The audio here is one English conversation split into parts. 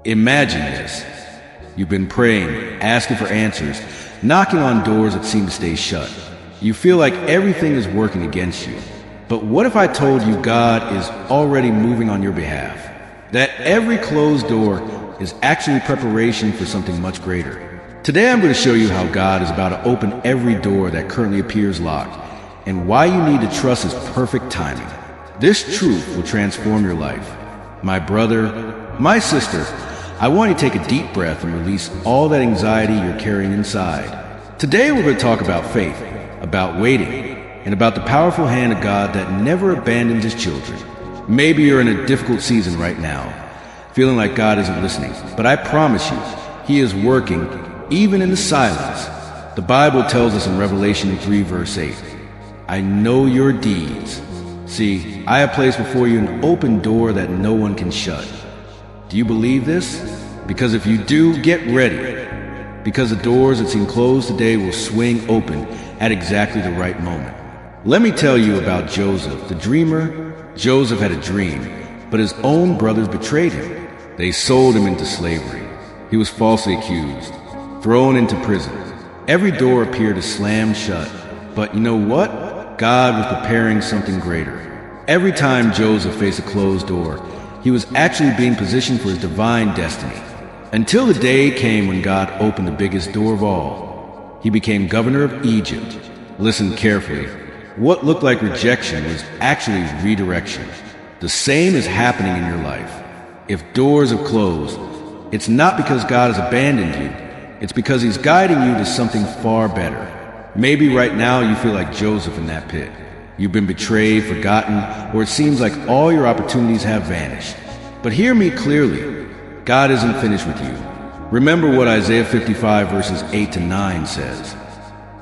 Imagine this. You've been praying, asking for answers, knocking on doors that seem to stay shut. You feel like everything is working against you. But what if I told you God is already moving on your behalf? That every closed door is actually preparation for something much greater. Today I'm going to show you how God is about to open every door that currently appears locked, and why you need to trust His perfect timing. This truth will transform your life. My brother, my sister, I want you to take a deep breath and release all that anxiety you're carrying inside. Today we're going to talk about faith, about waiting, and about the powerful hand of God that never abandons His children. Maybe you're in a difficult season right now, feeling like God isn't listening, but I promise you, He is working even in the silence. The Bible tells us in Revelation 3 verse 8, I know your deeds. See, I have placed before you an open door that no one can shut. Do you believe this? Because if you do, get ready. Because the doors that seem closed today will swing open at exactly the right moment. Let me tell you about Joseph, the dreamer. Joseph had a dream, but his own brothers betrayed him. They sold him into slavery. He was falsely accused, thrown into prison. Every door appeared to slam shut. But you know what? God was preparing something greater. Every time Joseph faced a closed door, he was actually being positioned for his divine destiny. Until the day came when God opened the biggest door of all. He became governor of Egypt. Listen carefully. What looked like rejection was actually redirection. The same is happening in your life. If doors have closed, it's not because God has abandoned you. It's because He's guiding you to something far better. Maybe right now you feel like Joseph in that pit. You've been betrayed, forgotten, or it seems like all your opportunities have vanished. But hear me clearly. God isn't finished with you. Remember what Isaiah 55 verses 8 to 9 says.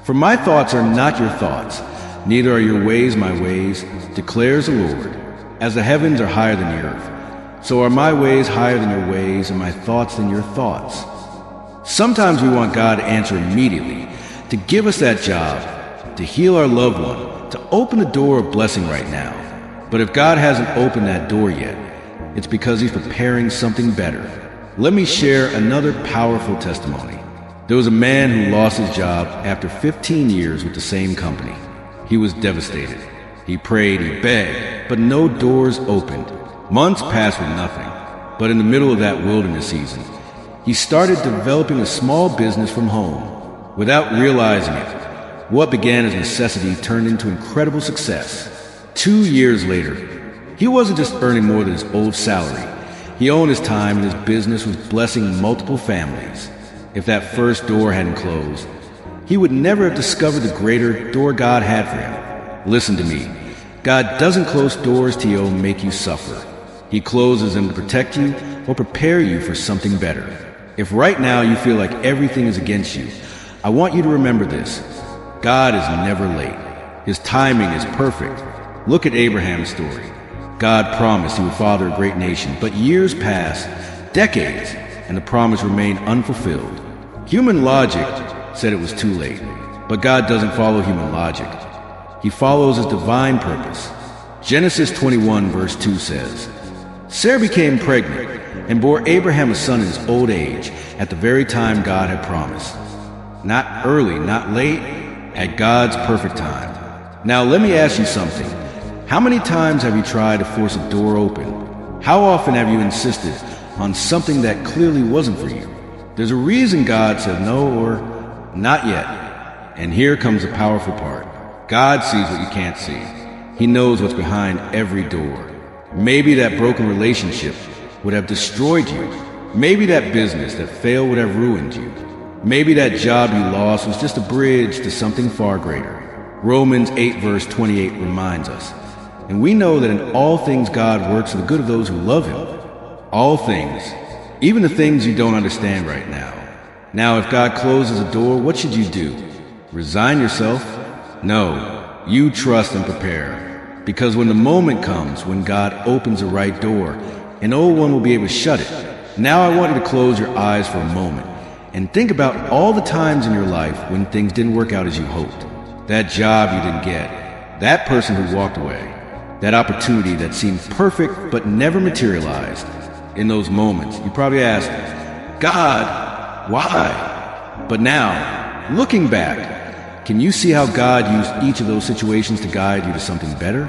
For my thoughts are not your thoughts, neither are your ways my ways, declares the Lord. As the heavens are higher than the earth, so are my ways higher than your ways, and my thoughts than your thoughts. Sometimes we want God to answer immediately, to give us that job, to heal our loved one, to open the door of blessing right now. But if God hasn't opened that door yet, it's because He's preparing something better. Let me share another powerful testimony. There was a man who lost his job after 15 years with the same company. He was devastated. He prayed, he begged, but no doors opened. Months passed with nothing. But in the middle of that wilderness season, he started developing a small business from home. Without realizing it, what began as necessity turned into incredible success. 2 years later, he wasn't just earning more than his old salary. He owned his time, and his business was blessing multiple families. If that first door hadn't closed, he would never have discovered the greater door God had for him. Listen to me. God doesn't close doors to you and make you suffer. He closes them to protect you or prepare you for something better. If right now you feel like everything is against you, I want you to remember this. God is never late. His timing is perfect. Look at Abraham's story. God promised He would father a great nation, but years passed, decades, and the promise remained unfulfilled. Human logic said it was too late, but God doesn't follow human logic. He follows His divine purpose. Genesis 21 verse 2 says, Sarah became pregnant and bore Abraham a son in his old age at the very time God had promised. Not early, not late, at God's perfect time. Now let me ask you something. How many times have you tried to force a door open? How often have you insisted on something that clearly wasn't for you? There's a reason God said no or not yet. And here comes the powerful part. God sees what you can't see. He knows what's behind every door. Maybe that broken relationship would have destroyed you. Maybe that business that failed would have ruined you. Maybe that job you lost was just a bridge to something far greater. Romans 8 verse 28 reminds us, and we know that in all things God works for the good of those who love Him. All things, even the things you don't understand right now. Now, if God closes a door, what should you do? Resign yourself? No, you trust and prepare. Because when the moment comes, when God opens the right door, an old one will be able to shut it. Now I want you to close your eyes for a moment and think about all the times in your life when things didn't work out as you hoped. That job you didn't get, that person who walked away, that opportunity that seemed perfect but never materialized. In those moments, you probably ask, God, why? But now, looking back, can you see how God used each of those situations to guide you to something better?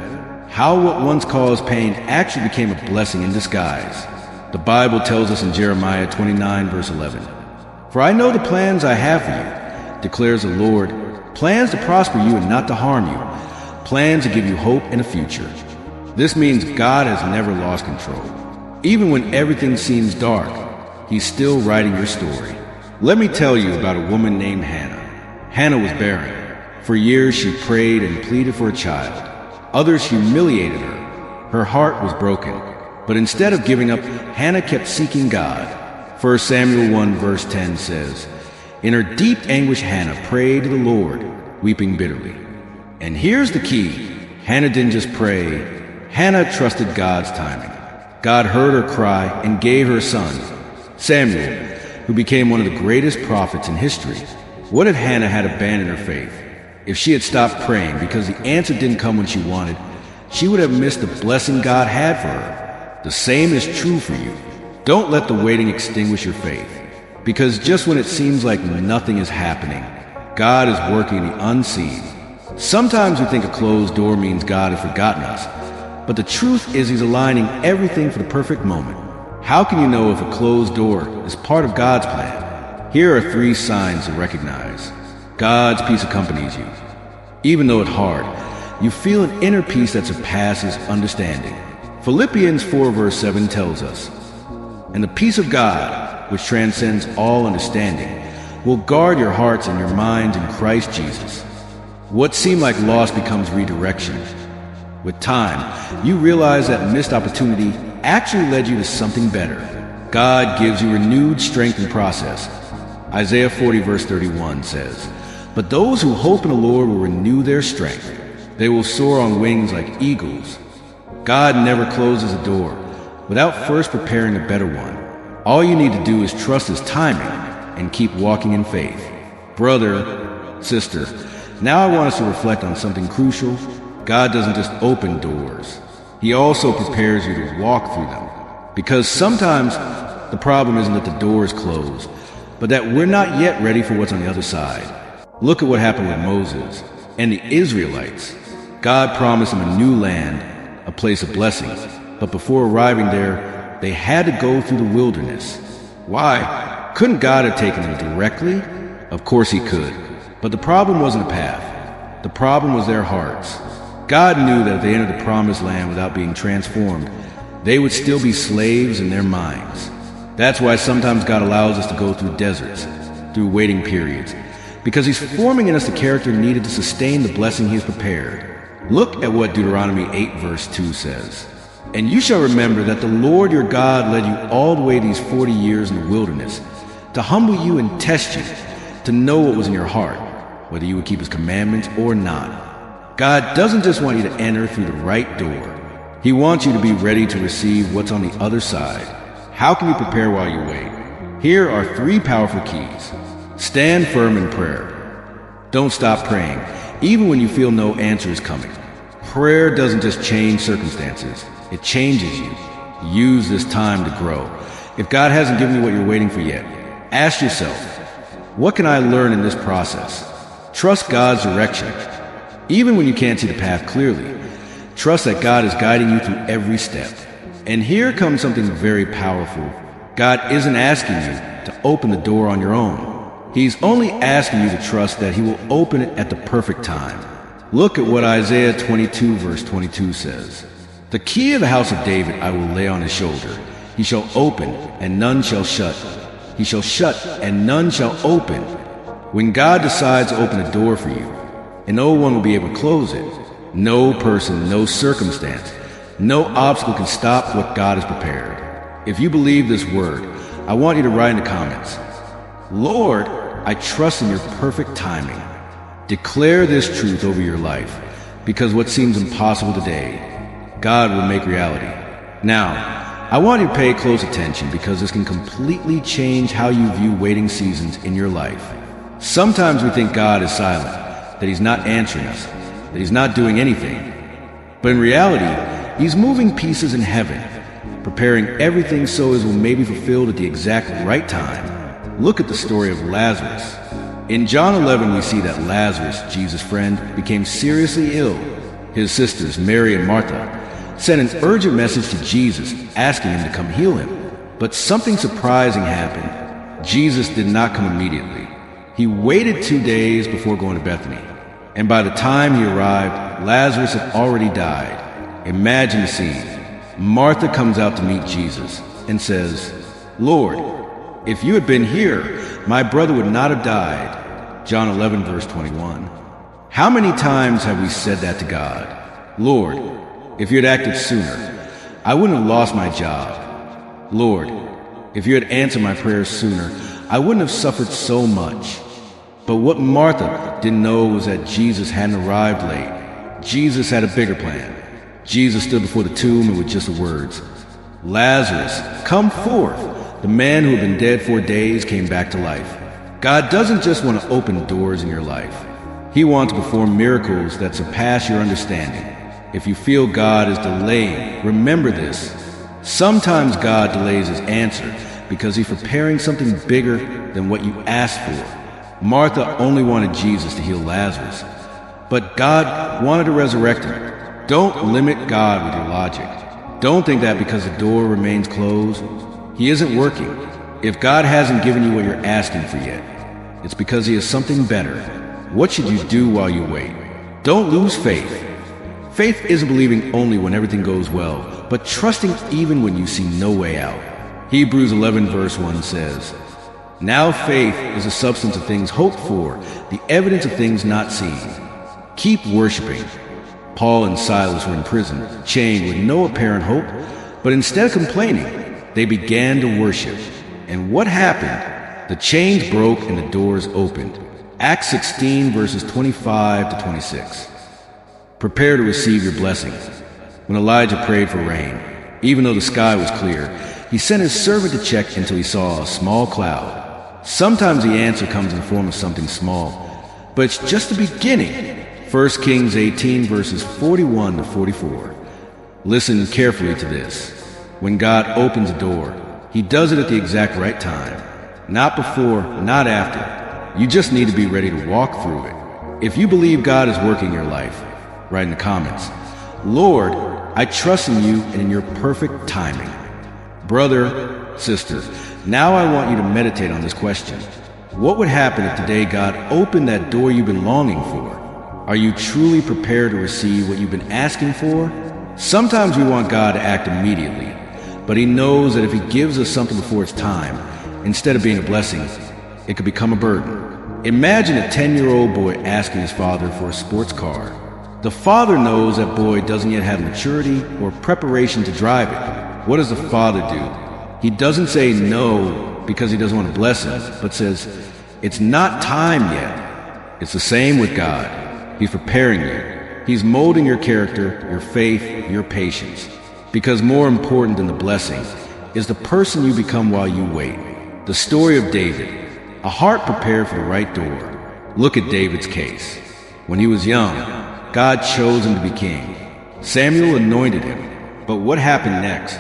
How what once caused pain actually became a blessing in disguise. The Bible tells us in Jeremiah 29, verse 11, "For I know the plans I have for you, declares the Lord, plans to prosper you and not to harm you, plans to give you hope and a future." This means God has never lost control. Even when everything seems dark, He's still writing your story. Let me tell you about a woman named Hannah. Hannah was barren. For years she prayed and pleaded for a child. Others humiliated her. Her heart was broken. But instead of giving up, Hannah kept seeking God. 1 Samuel 1 verse 10 says, "In her deep anguish Hannah prayed to the Lord, weeping bitterly." And here's the key. Hannah didn't just pray. Hannah trusted God's timing. God heard her cry and gave her a son, Samuel, who became one of the greatest prophets in history. What if Hannah had abandoned her faith? If she had stopped praying because the answer didn't come when she wanted, she would have missed the blessing God had for her. The same is true for you. Don't let the waiting extinguish your faith. Because just when it seems like nothing is happening, God is working the unseen. Sometimes we think a closed door means God has forgotten us. But the truth is He's aligning everything for the perfect moment. How can you know if a closed door is part of God's plan? Here are 3 signs to recognize. God's peace accompanies you. Even though it's hard, you feel an inner peace that surpasses understanding. Philippians 4 verse 7 tells us, "And the peace of God, which transcends all understanding, will guard your hearts and your minds in Christ Jesus." What seemed like loss becomes redirection. With time, you realize that missed opportunity actually led you to something better. God gives you renewed strength and process. Isaiah 40 verse 31 says, "But those who hope in the Lord will renew their strength. They will soar on wings like eagles." God never closes a door without first preparing a better one. All you need to do is trust His timing and keep walking in faith. Brother, sister, now I want us to reflect on something crucial. God doesn't just open doors. He also prepares you to walk through them. Because sometimes the problem isn't that the door is closed, but that we're not yet ready for what's on the other side. Look at what happened with Moses and the Israelites. God promised them a new land, a place of blessing. But before arriving there, they had to go through the wilderness. Why? Couldn't God have taken them directly? Of course He could. But the problem wasn't a path. The problem was their hearts. God knew that if they entered the promised land without being transformed, they would still be slaves in their minds. That's why sometimes God allows us to go through deserts, through waiting periods, because He's forming in us the character needed to sustain the blessing He has prepared. Look at what Deuteronomy 8 verse 2 says. "And you shall remember that the Lord your God led you all the way these 40 years in the wilderness, to humble you and test you, to know what was in your heart, whether you would keep His commandments or not." God doesn't just want you to enter through the right door. He wants you to be ready to receive what's on the other side. How can you prepare while you wait? Here are 3 powerful keys. Stand firm in prayer. Don't stop praying, even when you feel no answer is coming. Prayer doesn't just change circumstances, it changes you. Use this time to grow. If God hasn't given you what you're waiting for yet, ask yourself, what can I learn in this process? Trust God's direction. Even when you can't see the path clearly, trust that God is guiding you through every step. And here comes something very powerful. God isn't asking you to open the door on your own. He's only asking you to trust that He will open it at the perfect time. Look at what Isaiah 22 verse 22 says. "The key of the house of David I will lay on His shoulder. He shall open, and none shall shut. He shall shut, and none shall open." When God decides to open a door for you, and no one will be able to close it, no person, no circumstance, no obstacle can stop what God has prepared. If you believe this word, I want you to write in the comments, "Lord, I trust in your perfect timing." Declare this truth over your life, because what seems impossible today, God will make reality. Now, I want you to pay close attention, because this can completely change how you view waiting seasons in your life. Sometimes we think God is silent, that He's not answering us, that He's not doing anything. But in reality, He's moving pieces in heaven, preparing everything so it will maybe fulfilled at the exact right time. Look at the story of Lazarus. In John 11, we see that Lazarus, Jesus' friend, became seriously ill. His sisters, Mary and Martha, sent an urgent message to Jesus asking him to come heal him. But something surprising happened. Jesus did not come immediately. He waited 2 days before going to Bethany. And by the time he arrived, Lazarus had already died. Imagine the scene. Martha comes out to meet Jesus and says, "Lord, if you had been here, my brother would not have died." John 11, verse 21. How many times have we said that to God? "Lord, if you had acted sooner, I wouldn't have lost my job. Lord, if you had answered my prayers sooner, I wouldn't have suffered so much." But what Martha didn't know was that Jesus hadn't arrived late. Jesus had a bigger plan. Jesus stood before the tomb and with just the words, "Lazarus, come forth." The man who had been dead 4 days came back to life. God doesn't just want to open doors in your life. He wants to perform miracles that surpass your understanding. If you feel God is delaying, remember this. Sometimes God delays his answer because he's preparing something bigger than what you asked for. Martha only wanted Jesus to heal Lazarus, but God wanted to resurrect him. Don't limit God with your logic. Don't think that because the door remains closed, he isn't working. If God hasn't given you what you're asking for yet, it's because he has something better. What should you do while you wait? Don't lose faith. Faith isn't believing only when everything goes well, but trusting even when you see no way out. Hebrews 11 verse 1 says, "Now faith is the substance of things hoped for, the evidence of things not seen." Keep worshiping. Paul and Silas were in prison, chained with no apparent hope, but instead of complaining, they began to worship. And what happened? The chains broke and the doors opened. Acts 16 verses 25 to 26. Prepare to receive your blessing. When Elijah prayed for rain, even though the sky was clear, he sent his servant to check until he saw a small cloud. Sometimes the answer comes in the form of something small, but it's just the beginning. 1 Kings 18 verses 41 to 44. Listen carefully to this. When God opens a door, he does it at the exact right time. Not before, not after. You just need to be ready to walk through it. If you believe God is working in your life, write in the comments, "Lord, I trust in you and in your perfect timing." Brother, sister, now I want you to meditate on this question. What would happen if today God opened that door you've been longing for? Are you truly prepared to receive what you've been asking for? Sometimes we want God to act immediately, but he knows that if he gives us something before it's time, instead of being a blessing, it could become a burden. Imagine a 10-year-old boy asking his father for a sports car. The father knows that boy doesn't yet have maturity or preparation to drive it. What does the father do? He doesn't say no because he doesn't want to bless him, but says, "It's not time yet." It's the same with God. He's preparing you. He's molding your character, your faith, your patience. Because more important than the blessing is the person you become while you wait. The story of David, a heart prepared for the right door. Look at David's case. When he was young, God chose him to be king. Samuel anointed him. But what happened next?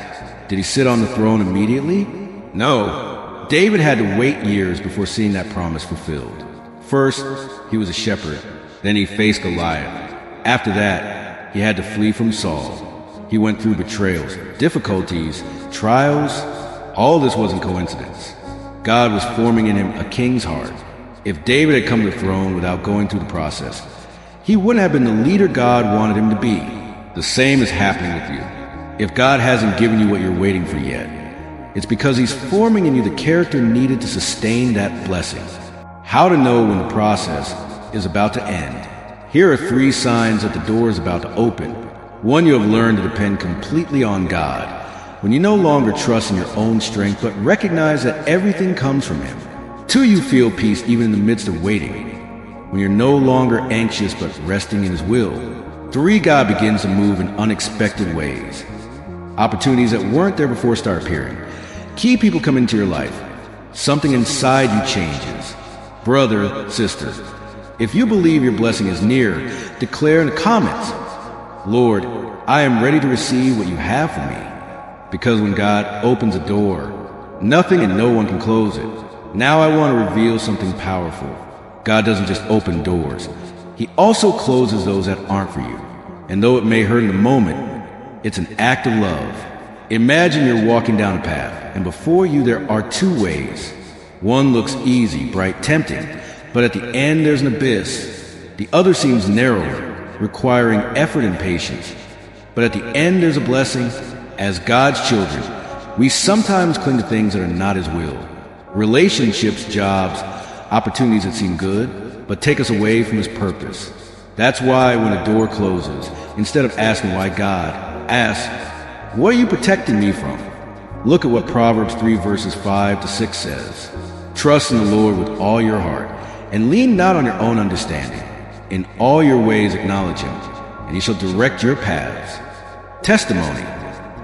Did he sit on the throne immediately? No. David had to wait years before seeing that promise fulfilled. First, he was a shepherd. Then he faced Goliath. After that, he had to flee from Saul. He went through betrayals, difficulties, trials. All this wasn't coincidence. God was forming in him a king's heart. If David had come to the throne without going through the process, he wouldn't have been the leader God wanted him to be. The same is happening with you. If God hasn't given you what you're waiting for yet, it's because he's forming in you the character needed to sustain that blessing. How to know when the process is about to end. Here are 3 signs that the door is about to open. 1, you have learned to depend completely on God. When you no longer trust in your own strength, but recognize that everything comes from him. 2, you feel peace even in the midst of waiting. When you're no longer anxious, but resting in his will. 3, God begins to move in unexpected ways. Opportunities that weren't there before start appearing. Key people come into your life. Something inside you changes. Brother, sister, if you believe your blessing is near, declare in the comments, "Lord, I am ready to receive what you have for me." Because when God opens a door, nothing and no one can close it. Now I want to reveal something powerful. God doesn't just open doors. He also closes those that aren't for you. And though it may hurt in the moment, it's an act of love. Imagine you're walking down a path, and before you there are two ways. One looks easy, bright, tempting, but at the end there's an abyss. The other seems narrower, requiring effort and patience. But at the end there's a blessing. As God's children, we sometimes cling to things that are not His will. Relationships, jobs, opportunities that seem good, but take us away from His purpose. That's why when a door closes, instead of asking why God, ask, what are you protecting me from? Look at what Proverbs 3 verses 5 to 6 says. Trust in the Lord with all your heart, and lean not on your own understanding. In all your ways acknowledge Him, and He shall direct your paths. Testimony.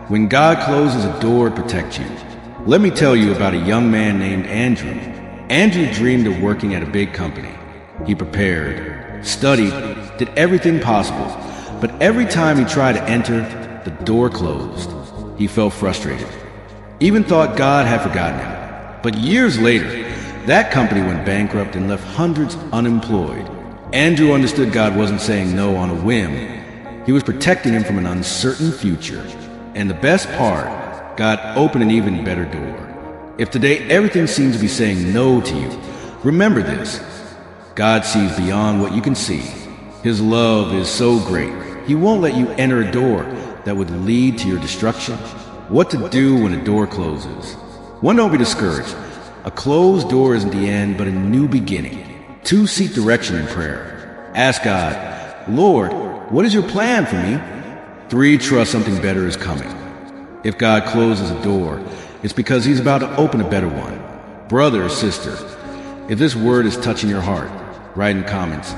When God closes a door to protect you, let me tell you about a young man named Andrew. Andrew dreamed of working at a big company. He prepared, studied, did everything possible, but every time he tried to enter, the door closed. He felt frustrated, even thought God had forgotten him. But years later, that company went bankrupt and left hundreds unemployed. Andrew understood God wasn't saying no on a whim. He was protecting him from an uncertain future. And the best part, God opened an even better door. If today everything seems to be saying no to you, remember this. God sees beyond what you can see. His love is so great, He won't let you enter a door that would lead to your destruction. What to do when a door closes? One, don't be discouraged. A closed door isn't the end, but a new beginning. 2, seek direction in prayer. Ask God, Lord, what is your plan for me? 3, trust something better is coming. If God closes a door, it's because He's about to open a better one. Brother or sister, if this word is touching your heart, write in comments,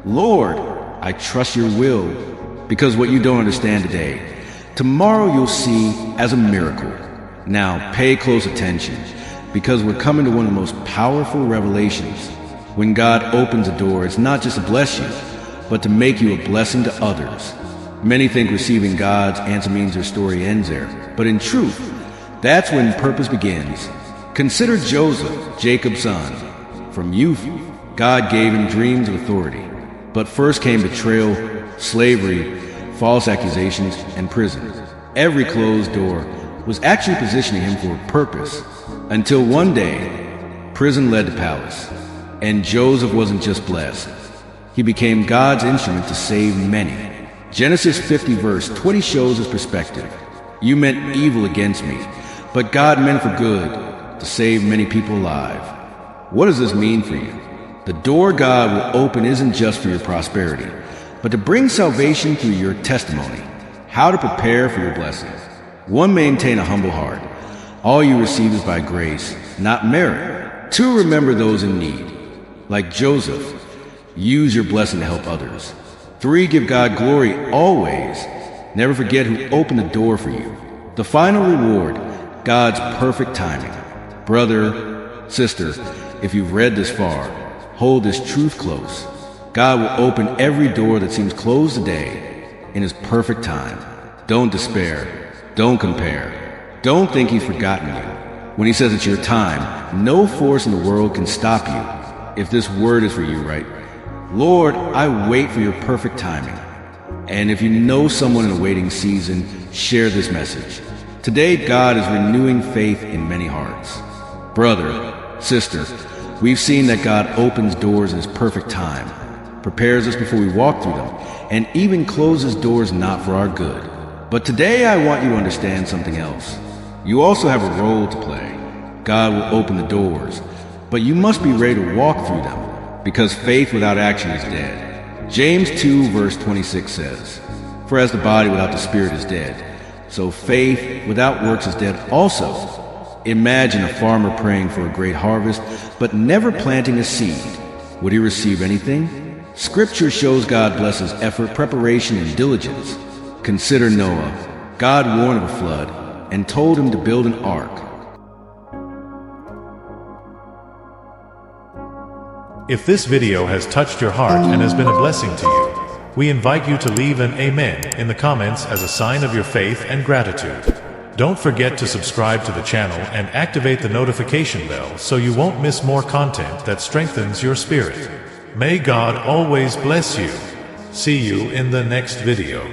Lord, I trust your will, because what you don't understand today, tomorrow you'll see as a miracle. Now pay close attention, because we're coming to one of the most powerful revelations. When God opens a door, it's not just to bless you, but to make you a blessing to others. Many think receiving God's answer means their story ends there, but in truth, that's when purpose begins. Consider Joseph, Jacob's son. From youth, God gave him dreams of authority, but first came betrayal, slavery, false accusations, and prison. Every closed door was actually positioning him for a purpose, until one day, prison led to palace, and Joseph wasn't just blessed. He became God's instrument to save many. Genesis 50 verse 20 shows his perspective. You meant evil against me, but God meant for good, to save many people alive. What does this mean for you? The door God will open isn't just for your prosperity, but to bring salvation through your testimony. How to prepare for your blessings. 1, maintain a humble heart. All you receive is by grace, not merit. 2, remember those in need. Like Joseph, use your blessing to help others. 3, give God glory always. Never forget who opened the door for you. The final reward, God's perfect timing. Brother, sister, if you've read this far, hold this truth close. God will open every door that seems closed today in His perfect time. Don't despair. Don't compare. Don't think He's forgotten you. When He says it's your time, no force in the world can stop you. If this word is for you, right? Lord, I wait for your perfect timing. And if you know someone in a waiting season, share this message. Today, God is renewing faith in many hearts. Brother, sister, we've seen that God opens doors in His perfect time, prepares us before we walk through them, and even closes doors not for our good. But today I want you to understand something else. You also have a role to play. God will open the doors, but you must be ready to walk through them, because faith without action is dead. James 2 verse 26 says, For as the body without the spirit is dead, so faith without works is dead also. Imagine a farmer praying for a great harvest, but never planting a seed. Would he receive anything? Scripture shows God blesses effort, preparation, and diligence. Consider Noah. God warned of a flood and told him to build an ark. If this video has touched your heart and has been a blessing to you, we invite you to leave an amen in the comments as a sign of your faith and gratitude. Don't forget to subscribe to the channel and activate the notification bell so you won't miss more content that strengthens your spirit. May God always bless you. See you in the next video.